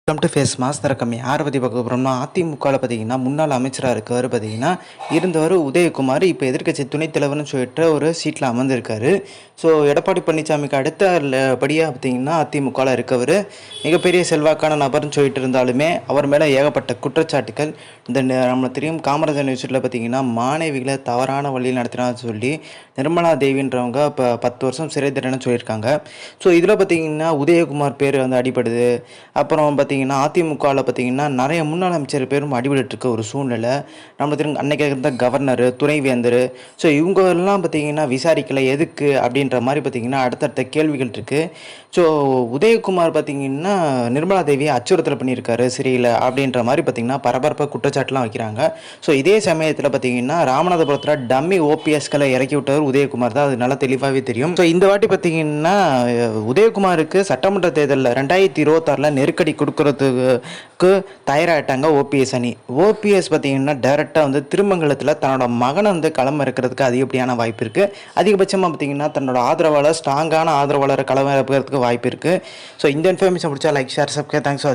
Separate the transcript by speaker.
Speaker 1: Welcome to face mass தரக்கம் யாரை பற்றி பார்க்க போகிறோம்னா அதிமுகவில் பார்த்தீங்கன்னா முன்னாள் அமைச்சராக இருக்கவர் பார்த்தீங்கன்னா இருந்தவர் உதயகுமார் இப்போ எதிர்க்கட்சி துணைத் தலைவர்னு சொல்லிட்டு ஒரு சீட்டில் அமர்ந்திருக்காரு. ஸோ எடப்பாடி பழனிசாமிக்கு அடுத்த படியாக பார்த்தீங்கன்னா அதிமுகவில் இருக்கவர் மிகப்பெரிய செல்வாக்கான நபர்னு சொல்லிட்டு இருந்தாலுமே அவர் மேலே ஏகப்பட்ட குற்றச்சாட்டுகள். இந்த நம்மளுக்கு தெரியும் காமராஜர் யூனிவர்சிட்டியில் பார்த்தீங்கன்னா மாணவிகளை தவறான வழியில் நடத்தினான்னு சொல்லி நிர்மலா தேவின்றவங்க இப்போ 10 வருஷம் சிறை தண்டனை சொல்லியிருக்காங்க. ஸோ இதில் பார்த்தீங்கன்னா உதயகுமார் பேர் வந்து அடிபடுது. அப்புறம் பார்த்தீங்கன்னா அதிமுகவில் பார்த்தீங்கன்னா நிறைய முன்னாள் அமைச்சர் பேரும் அடிபட்டுருக்க ஒரு சூழ்நிலை. நம்ம தெரியும் அன்னைக்கு இருந்த கவர்னர், துணைவேந்தர், ஸோ இவங்கெல்லாம் பார்த்தீங்கன்னா விசாரிக்கலை எதுக்கு அப்படின்ற மாதிரி பார்த்தீங்கன்னா அடுத்தடுத்த கேள்விகள் இருக்குது. ஸோ உதயகுமார் பார்த்தீங்கன்னா நிர்மலா தேவியை அச்சுறுத்தல் பண்ணியிருக்காரு சிறையில் அப்படின்ற மாதிரி பார்த்தீங்கன்னா பரபரப்பாக குற்றச்சாட்டுலாம் வைக்கிறாங்க. ஸோ இதே சமயத்தில் பார்த்தீங்கன்னா ராமநாதபுரத்தில் டம்மி ஓபிஎஸ்களை இறக்கி விட்டவர் உதயகுமார் தான். அது நல்லா தெளிவாகவே தெரியும். ஸோ இந்த வாட்டி பார்த்தீங்கன்னா உதயகுமாருக்கு சட்டமன்ற தேர்தலில் 2026 நெருக்கடி கொடுக்கறதுக்கு தயாராகிட்டாங்க ஓபிஎஸ் அணி. ஓபிஎஸ் பார்த்தீங்கன்னா டைரெக்டாக வந்து திருமங்கலத்தில் தன்னோட மகனை வந்து களம் இறக்கிறதுக்கு அதிகப்படியான வாய்ப்பு இருக்குது. அதிகபட்சமாக பார்த்தீங்கன்னா தன்னோட ஆதரவாளர், ஸ்ட்ராங்கான ஆதரவாளரை களம் இறக்கிறதுக்கு வாய்ப்பு இருக்குது. ஸோ இந்த இன்ஃபர்மேஷன் பிடிச்சா லைக், ஷேர், சப்ஸ்கிரைப். தேங்க்ஸ்.